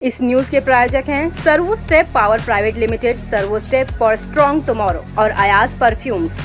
इस न्यूज के प्रायोजक हैं servo step power private limited, servo step for strong tomorrow और अयाज परफ्यूम्स।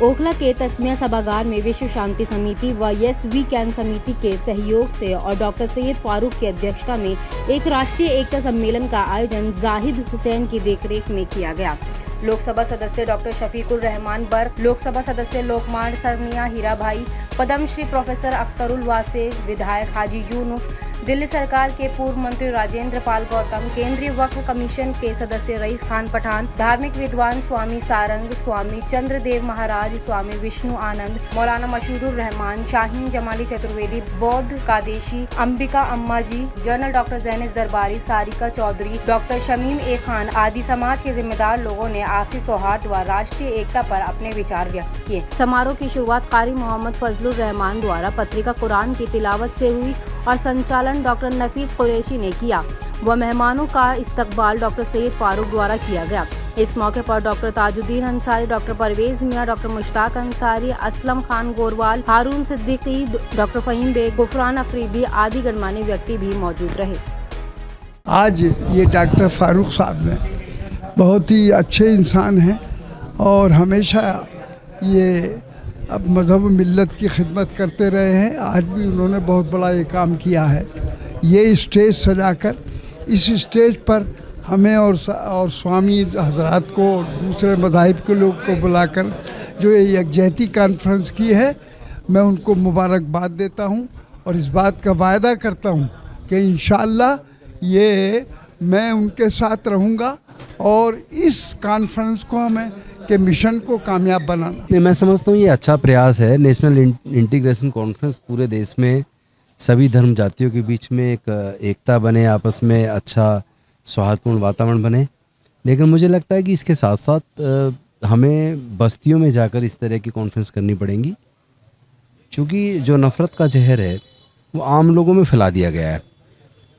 ओखला के तस्मिया सभागार में विश्व शांति समिति व यस वी कैन समिति के सहयोग से और डॉक्टर सैयद फारूक की अध्यक्षता में एक राष्ट्रीय एकता सम्मेलन का आयोजन जाहिद हुसैन की देखरेख में किया गया। लोकसभा सदस्य डॉक्टर शफीकुर रहमान बर, लोकसभा सदस्य लोकमान सरनिया हीराभाई, पद्मश्री प्रोफेसर अख्तरुल वासे, विधायक हाजी यूनुस, दिल्ली सरकार के पूर्व मंत्री राजेंद्र पाल गौतम, केंद्रीय वक्फ कमीशन के सदस्य रईस खान पठान, धार्मिक विद्वान स्वामी सारंग, स्वामी चंद्रदेव महाराज, स्वामी विष्णु आनंद, मौलाना मशहूरुर रहमान, शाहीन जमाली चतुर्वेदी, बौद्ध कादेशी, अंबिका अम्मा जी, जनरल डॉक्टर जैनिस दरबारी, सारिका चौधरी, डॉक्टर शमीम ए खान आदि समाज के जिम्मेदार लोगों ने आपसी सौहार्द व राष्ट्रीय एकता पर अपने विचार व्यक्त किए। समारोह की शुरुआत कारी मोहम्मद फजलुर रहमान द्वारा पत्रिका कुरान की तिलावत से हुई और संचालन डॉक्टर नफीस कुरैशी ने किया व मेहमानों का इस्तकबाल डॉक्टर सैयद फारूक द्वारा किया गया। इस मौके पर डॉक्टर ताजुद्दीन अंसारी, डॉक्टर परवेज मियां, डॉक्टर मुश्ताक अंसारी, असलम खान गोरवाल, हारून सिद्दीकी, डॉक्टर फहीम बेग, गुफरान अफरीदी आदि गणमान्य व्यक्ति भी मौजूद रहे। आज ये डॉक्टर फारूक साहब ने बहुत ही अच्छे इंसान हैं और हमेशा ये अब मज़हब मिल्लत की खिदमत करते रहे हैं। आज भी उन्होंने बहुत बड़ा ये काम किया है। ये स्टेज सजाकर इस स्टेज पर हमें और स्वामी हजरात को, दूसरे मज़ाहिब के लोग को बुलाकर जो ये यकजहती कॉन्फ्रेंस की है, मैं उनको मुबारकबाद देता हूँ और इस बात का वायदा करता हूँ कि इंशाअल्लाह ये मैं उनके साथ रहूँगा और इस कॉन्फ्रेंस को हमें के मिशन को कामयाब बनाना। नहीं, मैं समझता हूँ ये अच्छा प्रयास है। नेशनल इंटीग्रेशन कॉन्फ्रेंस पूरे देश में सभी धर्म जातियों के बीच में एक एकता बने, आपस में अच्छा सौहार्दपूर्ण वातावरण बने। लेकिन मुझे लगता है कि इसके साथ साथ हमें बस्तियों में जाकर इस तरह की कॉन्फ्रेंस करनी पड़ेंगी, क्योंकि जो नफ़रत का जहर है वो आम लोगों में फैला दिया गया है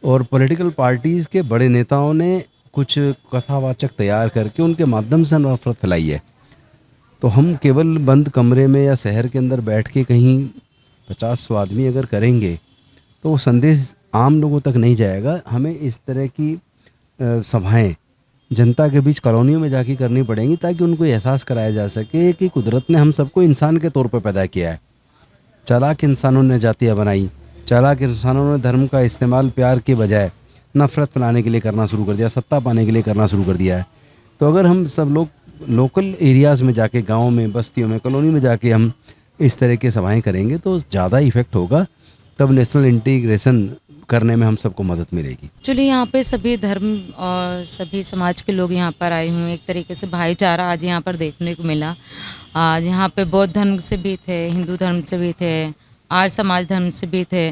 और पॉलिटिकल पार्टीज़ के बड़े नेताओं ने कुछ कथावाचक तैयार करके उनके माध्यम से नफरत फैलाई है। तो हम केवल बंद कमरे में या शहर के अंदर बैठ के कहीं 50-100 आदमी अगर करेंगे तो वो संदेश आम लोगों तक नहीं जाएगा। हमें इस तरह की सभाएं जनता के बीच कॉलोनियों में जाके करनी पड़ेंगी ताकि उनको एहसास कराया जा सके कि कुदरत ने हम सबको इंसान के तौर पर पैदा किया है। चालाक इंसानों ने जातियाँ बनाई, चालाक इंसानों ने धर्म का इस्तेमाल प्यार के बजाय नफ़रत फैलाने के लिए करना शुरू कर दिया, सत्ता पाने के लिए करना शुरू कर दिया है। तो अगर हम सब लोग लोकल एरियाज़ में जाके, गाँव में, बस्तियों में, कॉलोनी में जाके हम इस तरह की सभाएं करेंगे तो ज़्यादा इफ़ेक्ट होगा, तब नेशनल इंटीग्रेशन करने में हम सबको मदद मिलेगी। एक्चुअली यहाँ पे सभी धर्म और सभी समाज के लोग यहाँ पर आए हुए हैं। एक तरीके से भाईचारा आज यहाँ पर देखने को मिला। आज यहाँ पे बौद्ध धर्म से भी थे, हिंदू धर्म से भी थे, आर्य समाज धर्म से भी थे,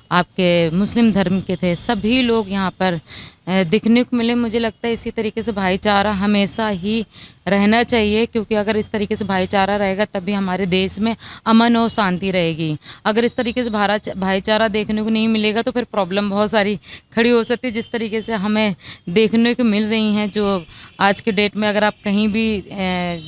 आपके मुस्लिम धर्म के थे, सभी लोग यहाँ पर दिखने को मिले। मुझे लगता है इसी तरीके से भाईचारा हमेशा ही रहना चाहिए, क्योंकि अगर इस तरीके से भाईचारा रहेगा तभी हमारे देश में अमन और शांति रहेगी। अगर इस तरीके से भाईचारा देखने को नहीं मिलेगा तो फिर प्रॉब्लम बहुत सारी खड़ी हो सकती है, जिस तरीके से हमें देखने को मिल रही हैं। जो आज के डेट में अगर आप कहीं भी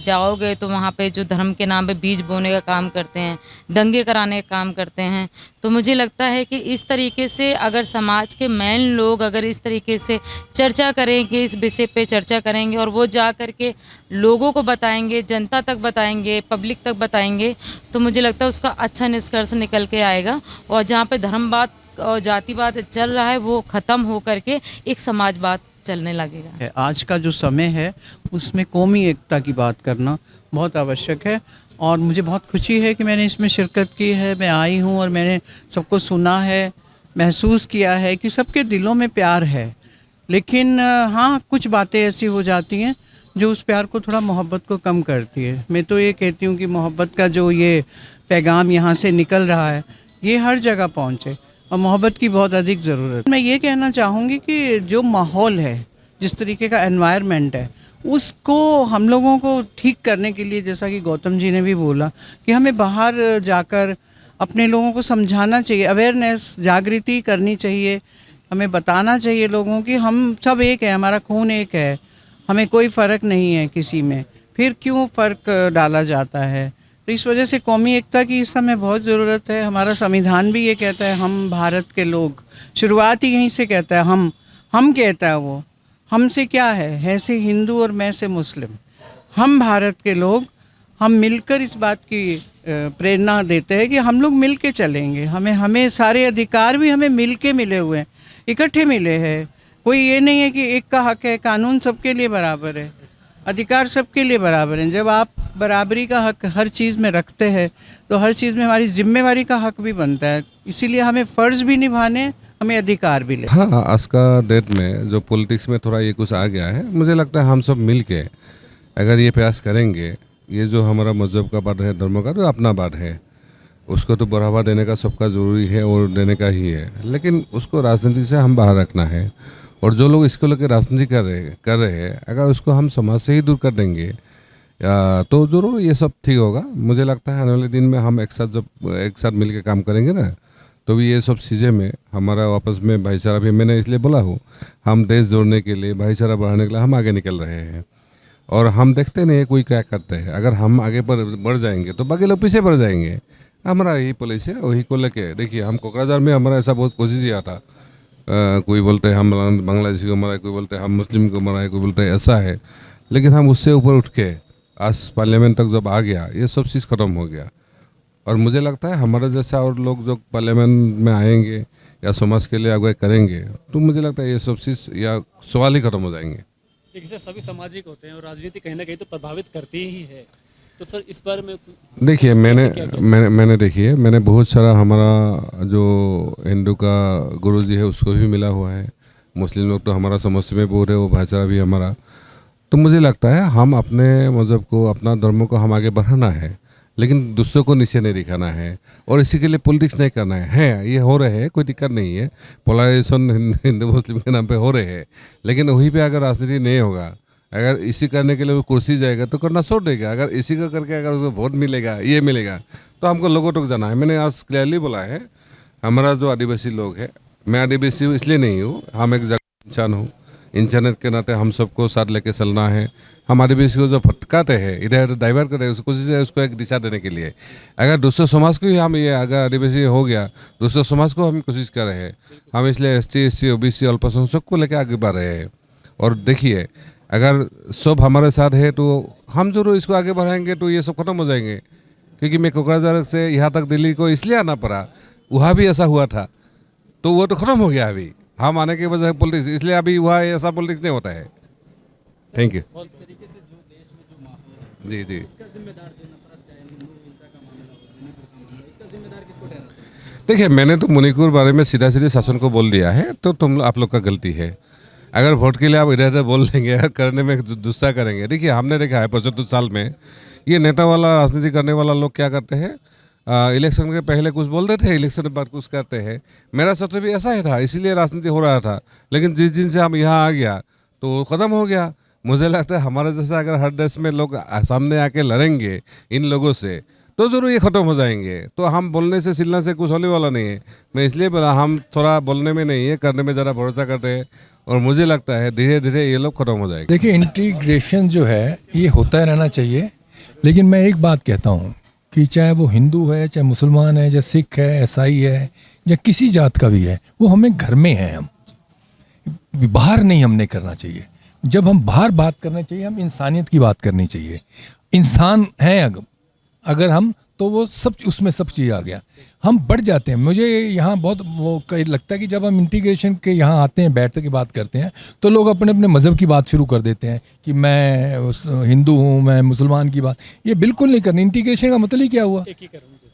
जाओगे तो वहाँ पे जो धर्म के नाम पे बीज बोने का काम करते हैं, दंगे कराने का काम करते हैं। तो मुझे लगता है कि इस तरीके से अगर समाज के मेन लोग अगर इस तरीके से चर्चा करेंगे, इस विषय पे चर्चा करेंगे और वो जा कर के लोगों को बताएंगे, जनता तक बताएंगे, पब्लिक तक बताएंगे, तो मुझे लगता है उसका अच्छा निष्कर्ष निकल के आएगा और जहाँ पे धर्मवाद और जातिवाद चल रहा है वो ख़त्म हो करके एक समाजवाद चलने लगेगा। आज का जो समय है उसमें कौमी एकता की बात करना बहुत आवश्यक है और मुझे बहुत खुशी है कि मैंने इसमें शिरकत की है। मैं आई हूँ और मैंने सबको सुना है, महसूस किया है कि सबके दिलों में प्यार है। लेकिन हाँ, कुछ बातें ऐसी हो जाती हैं जो उस प्यार को थोड़ा मोहब्बत को कम करती है। मैं तो ये कहती हूँ कि मोहब्बत का जो ये पैगाम यहाँ से निकल रहा है ये हर जगह पहुँचे और मोहब्बत की बहुत अधिक ज़रूरत है। मैं ये कहना चाहूँगी कि जो माहौल है, जिस तरीके का एनवायरनमेंट है, उसको हम लोगों को ठीक करने के लिए, जैसा कि गौतम जी ने भी बोला, कि हमें बाहर जाकर अपने लोगों को समझाना चाहिए, अवेयरनेस, जागृति करनी चाहिए। हमें बताना चाहिए लोगों की हम सब एक है, हमारा खून एक है, हमें कोई फ़र्क नहीं है किसी में। फिर क्यों फ़र्क डाला जाता है? तो इस वजह से कौमी एकता की इस समय बहुत ज़रूरत है। हमारा संविधान भी ये कहता है हम भारत के लोग, शुरुआत ही यहीं से कहता है हम कहता है वो, हमसे क्या है से हिंदू और मैं से मुस्लिम, हम भारत के लोग, हम मिलकर इस बात की प्रेरणा देते हैं कि हम लोग मिल के चलेंगे। हमें सारे अधिकार भी हमें मिल के मिले हुए हैं, इकट्ठे मिले हैं। कोई ये नहीं है कि एक का हक है, कानून सबके लिए बराबर है, अधिकार सबके लिए बराबर हैं। जब आप बराबरी का हक हर चीज़ में रखते हैं तो हर चीज़ में हमारी जिम्मेवारी का हक भी बनता है। इसीलिए हमें फ़र्ज़ भी निभाने, हमें अधिकार भी ले। हाँ, आज का डेट में जो पॉलिटिक्स में थोड़ा ये कुछ आ गया है, मुझे लगता है हम सब मिल के अगर ये प्रयास करेंगे, ये जो हमारा मज़हब का बात है, धर्म का तो अपना बात है, उसको तो बढ़ावा देने का सबका ज़रूरी है और देने का ही है, लेकिन उसको राजनीति से हम बाहर रखना है। और जो लोग इसको लेकर राजनीति कर रहे हैं, अगर उसको हम समाज से ही दूर कर देंगे तो ज़रूर ये सब ठीक होगा। मुझे लगता है आने वाले दिन में हम एक साथ मिल के काम करेंगे ना, तो भी ये सब चीज़ें में हमारा आपस में भाईचारा भी, मैंने इसलिए बोला हूँ, हम देश जोड़ने के लिए, भाईचारा बढ़ाने के लिए हम आगे निकल रहे हैं। और हम देखते नहीं कोई क्या करते हैं, अगर हम आगे बढ़ जाएंगे तो बाकी लोग पीछे बढ़ जाएंगे। हमारा यही पॉलिसी है, वही को लेके देखिए हम कोकराझार में हमारा ऐसा बहुत कोशिश किया था। कोई बोलते हैं हम बांग्लादेशी को मरा है, कोई बोलते हैं हम मुस्लिम को मरा है, कोई बोलते हैं ऐसा है, लेकिन हम उससे ऊपर उठ के आज पार्लियामेंट तक जब आ गया, ये सब चीज़ ख़त्म हो गया। और मुझे लगता है हमारे जैसा और लोग जो पार्लियामेंट में आएंगे या समाज के लिए अगुवाई करेंगे, तो मुझे लगता है ये सब चीज़ या सवाल ही ख़त्म हो जाएंगे। देखिए सभी सामाजिक होते हैं और राजनीति कहीं ना कहीं तो प्रभावित करती ही है, तो सर इस बारे में देखिए मैंने बहुत सारा हमारा जो हिंदू का गुरुजी है उसको भी मिला हुआ है, मुस्लिम लोग तो हमारा समस्या में बहुत है, वो भाईचारा भी हमारा। तो मुझे लगता है हम अपने मज़हब को, अपना धर्म को हम आगे बढ़ाना है, लेकिन दूसरों को नीचे नहीं दिखाना है और इसी के लिए पॉलिटिक्स नहीं करना है। ये हो रहे हैं, कोई दिक्कत नहीं है, पोलराइजेशन हिंदू मुस्लिम के नाम पे हो रहे हैं, लेकिन वहीं पे अगर राजनीति नहीं होगा, अगर इसी करने के लिए वो कुर्सी जाएगा तो करना छोड़ देगा। अगर इसी का करके अगर उसको वोट मिलेगा, ये मिलेगा, तो हमको लोगों तक जाना है। मैंने आज क्लियरली बोला है, हमारा जो आदिवासी लोग है, मैं आदिवासी हूँ इसलिए नहीं हूँ, हम एक इंसान हूँ, इंसानियत के नाते हम सबको साथ लेके चलना है। हम आदिवासी को जो भटकाते हैं, इधर डाइवर्ट करते हैं, उस कोशिश है उसको एक दिशा देने के लिए। अगर दूसरे समाज को ही हम ये, अगर आदिवासी हो गया, दूसरे समाज को हम कोशिश कर रहे हैं, हम इसलिए ST SC OBC अल्पसंख्यक सबको लेकर आगे बढ़ रहे हैं। और देखिए अगर सब हमारे साथ है तो हम जरूर इसको आगे बढ़ाएंगे, तो ये सब खत्म हो जाएंगे। क्योंकि मैं कोकराझार से यहाँ तक दिल्ली को इसलिए आना पड़ा, वहाँ भी ऐसा हुआ था, तो वो तो खत्म हो गया। अभी हम आने के वजह पॉलिटिक्स, इसलिए अभी वहाँ ऐसा पॉलिटिक्स नहीं होता है। Thank you. जी जी देखिए मैंने तो मणिपुर बारे में सीधा सीधे शासन को बोल दिया है, तो आप लोग का गलती है। अगर वोट के लिए आप इधर उधर बोल देंगे, करने में गुस्सा करेंगे। देखिए हमने देखा है 75 साल में ये नेता वाला राजनीति करने वाला लोग क्या करते हैं, इलेक्शन के पहले कुछ बोल देते हैं, इलेक्शन के बाद कुछ करते हैं। मेरा सत्र भी ऐसा ही था, इसीलिए राजनीति हो रहा था, लेकिन जिस दिन से हम यहाँ आ गया तो ख़त्म हो गया। मुझे लगता है हमारे जैसा अगर हर देश में लोग सामने आके लड़ेंगे इन लोगों से, तो ज़रूर ये ख़त्म हो जाएंगे। तो हम बोलने से सिलने से कुछ होने वाला नहीं है। मैं इसलिए बोला, हम थोड़ा बोलने में नहीं है, करने में ज़रा भरोसा करते हैं, और मुझे लगता है धीरे धीरे ये लोग खत्म हो जाएंगे। देखिए इंटीग्रेशन जो है ये होता रहना चाहिए, लेकिन मैं एक बात कहता हूँ कि चाहे वो हिंदू है, चाहे मुसलमान है, चाहे सिख है, ईसाई है, या किसी जात का भी है, वो हमें घर में है, हम बाहर नहीं हमने करना चाहिए। जब हम बाहर बात करना चाहिए, हम इंसानियत की बात करनी चाहिए। इंसान है अगर हम, तो वो सब उसमें सब चीज़ आ गया, हम बढ़ जाते हैं। मुझे यहाँ बहुत वो लगता है कि जब हम इंटीग्रेशन के यहाँ आते हैं, बैठते की बात करते हैं, तो लोग अपने अपने मज़हब की बात शुरू कर देते हैं कि मैं हिंदू हूँ, मैं मुसलमान की बात। ये बिल्कुल नहीं करनी। इंटीग्रेशन का मतलब ही क्या हुआ?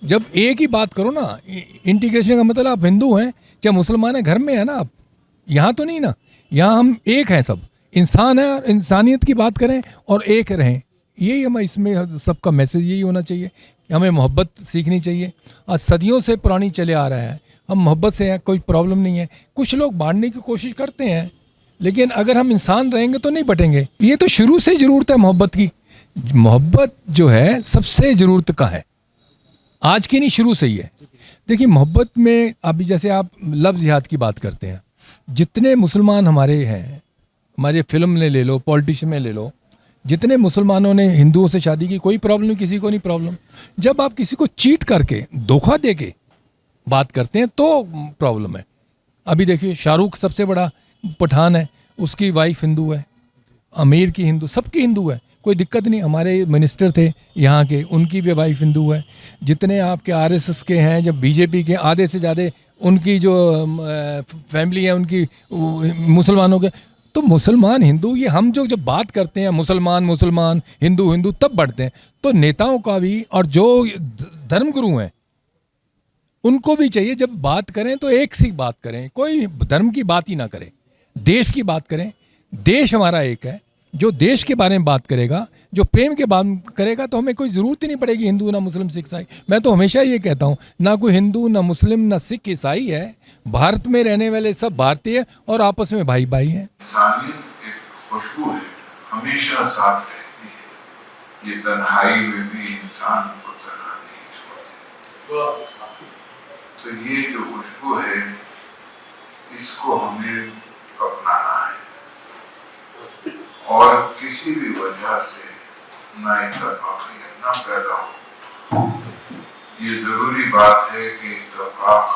जब एक ही बात करो ना, इंटीग्रेशन का मतलब आप हिंदू हैं चाहे मुसलमान हैं, घर में है ना आप, यहाँ तो नहीं ना। यहाँ हम एक हैं, सब इंसान है, और इंसानियत की बात करें और एक रहें। यही हम इसमें सबका मैसेज यही होना चाहिए। हमें मोहब्बत सीखनी चाहिए। आज सदियों से पुरानी चले आ रहा है, हम मोहब्बत से हैं, कोई प्रॉब्लम नहीं है। कुछ लोग बांटने की कोशिश करते हैं, लेकिन अगर हम इंसान रहेंगे तो नहीं बटेंगे। ये तो शुरू से ज़रूरत है मोहब्बत की। मोहब्बत जो है सबसे ज़रूरत का है, आज की नहीं, शुरू से ही है। देखिए मोहब्बत में अभी जैसे आप लव जिहाद की बात करते हैं, जितने मुसलमान हमारे हैं, हमारे फिल्म में ले लो, पॉलिटिशियन में ले लो, जितने मुसलमानों ने हिंदुओं से शादी की, कोई प्रॉब्लम नहीं, किसी को नहीं प्रॉब्लम। जब आप किसी को चीट करके, धोखा दे के बात करते हैं तो प्रॉब्लम है। अभी देखिए, शाहरुख सबसे बड़ा पठान है, उसकी वाइफ हिंदू है, अमीर की हिंदू, सबकी हिंदू है, कोई दिक्कत नहीं। हमारे मिनिस्टर थे यहाँ के, उनकी भी वाइफ हिंदू है। जितने आपके आरएसएस के हैं, जब बीजेपी के आधे से ज़्यादा उनकी जो फैमिली है उनकी मुसलमानों के, तो मुसलमान हिंदू, ये हम जो जब बात करते हैं मुसलमान मुसलमान हिंदू हिंदू तब बढ़ते हैं। तो नेताओं का भी और जो धर्मगुरु हैं उनको भी चाहिए जब बात करें तो एक सी बात करें, कोई धर्म की बात ही ना करें, देश की बात करें। देश हमारा एक है, जो देश के बारे में बात करेगा, जो प्रेम के बारे में करेगा, तो हमें कोई ज़रूरत ही नहीं पड़ेगी हिंदू ना मुस्लिम सिख ईसाई। मैं तो हमेशा ये कहता हूँ, ना कोई हिंदू ना मुस्लिम ना सिख ईसाई है, भारत में रहने वाले सब भारतीय और आपस में भाई भाई हैं। इंसानियत एक खुशबू है, हमेशा साथ रहती है। ये तन्हाई में भी इंसान को तन्हा नहीं छोड़ती। तो ये जो खुशबू है, इसको हमें अपनाना है और किसी भी वजह से ना इत्तेफाकियत ना पैदा हो। ये जरूरी बात है कि इत्तेफाक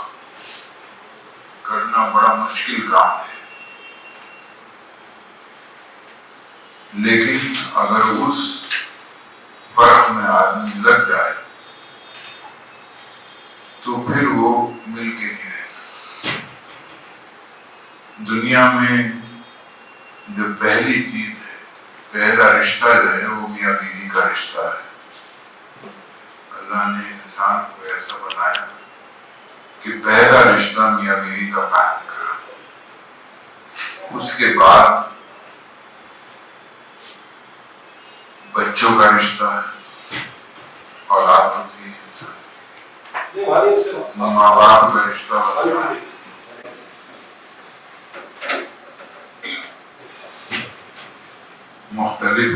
करना बड़ा मुश्किल काम है, लेकिन अगर उस फर्क में आदमी लग जाए तो फिर वो मिलके नहीं रह सकता। दुनिया में जो पहली चीज है, पहला रिश्ता जो है, वो मियाँ बीवी का रिश्ता है। अल्लाह ने इंसान को ऐसा बनाया कि पहला रिश्ता मियाँ बीवी का कायम करा, उसके बाद बच्चों का रिश्ता है, औलाद होती है, माँ बाप का रिश्ता होता है, मुख्तलिफ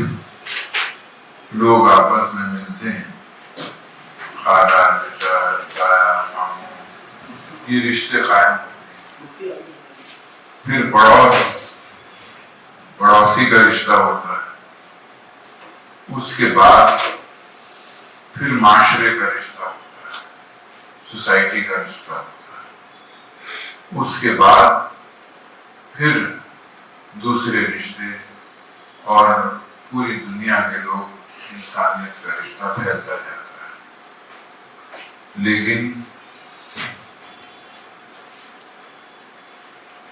लोग आपस में मिलते हैं, खाला, बेटा, ताया, मामू, ये रिश्ते कायम होते हैं। फिर पड़ोसी का रिश्ता होता है, उसके बाद फिर माशरे का रिश्ता होता है, सोसाइटी का रिश्ता होता है, उसके बाद फिर दूसरे रिश्ते और पूरी दुनिया के लोग, इंसानियत का रिश्ता फैलता जाता है। लेकिन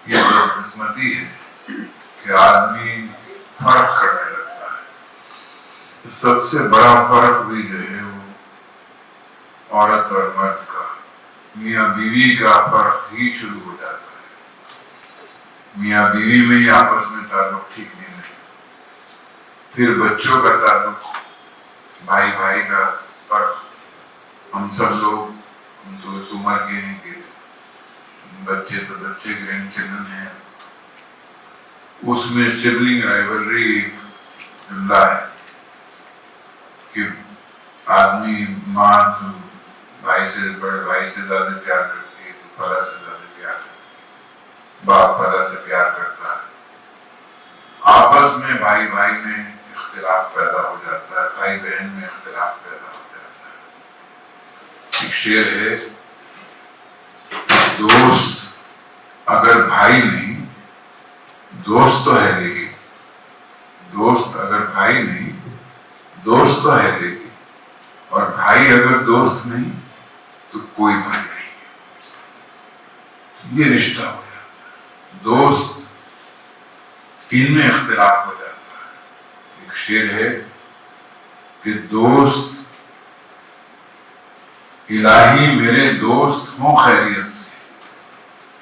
ये बदकिस्मती है कि आदमी फर्क करने लगता है। तो सबसे बड़ा फर्क भी जो है वो औरत और मर्द का, मियाँ बीवी का फर्क ही शुरू हो जाता है। मियाँ बीवी में ही आपस में ताल्लुक ठीक नहीं रहता, फिर बच्चों का ताल्लुक, भाई भाई का फर्क। हम सब लोग, हम तो इस उम्र के हैं कि बच्चे तो बच्चे, ग्रैंड चिल्ड्रन हैं, उसमें सिबलिंग राइवलरी जुमला है कि आदमी, माँ तो भाई से, बड़े भाई से ज्यादा प्यार करती है, तो फला से ज्यादा प्यार करती है, बाप फला से प्यार करता है। आपस में भाई भाई में इख्तिलाफ पैदा हो जाता है, भाई बहन में इख्तिलाफ पैदा हो जाता है। एक शेर है, दोस्त अगर भाई नहीं, दोस्त तो है लेकिन, दोस्त अगर भाई नहीं, दोस्त तो है लेकिन, और भाई अगर दोस्त नहीं तो कोई भाई नहीं है। ये रिश्ता हो जाता है, दोस्त इनमें इख्तिलाफ हो जाता है। एक शेर है कि दोस्त, इलाही मेरे दोस्त हों खैरियत से,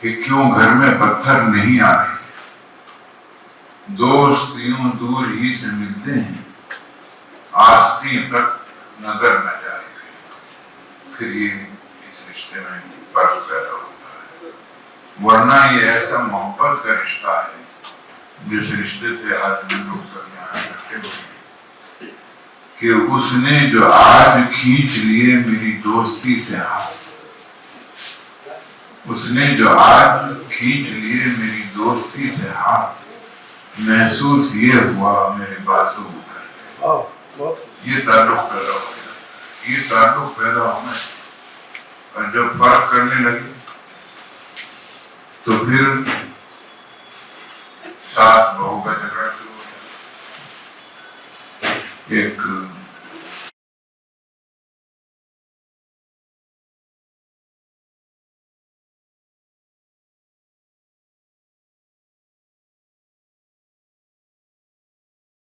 कि क्यों घर में पत्थर नहीं आ रहे। दोस्त यूं दूर ही से मिलते हैं, आस्तीन तक नजर न जाए। फिर ये इस रिश्ते में फर्क पैदा होता है, वरना ये ऐसा मोहब्बत का रिश्ता है जिस रिश्ते से आदमी लोग सब यहाँ इकट्ठे हुए कि उसने जो आज खींच लिए मेरी दोस्ती से हाथ, उसने जो आज खींच लिए मेरी दोस्ती से हाथ, महसूस ये हुआ मेरे बाजू उतर ये ताल्लुक पैदा हो गया। ये ताल्लुक पैदा होने और जब फर्क करने लगे तो फिर सास बहू का झगड़ा शुरू हो गया। एक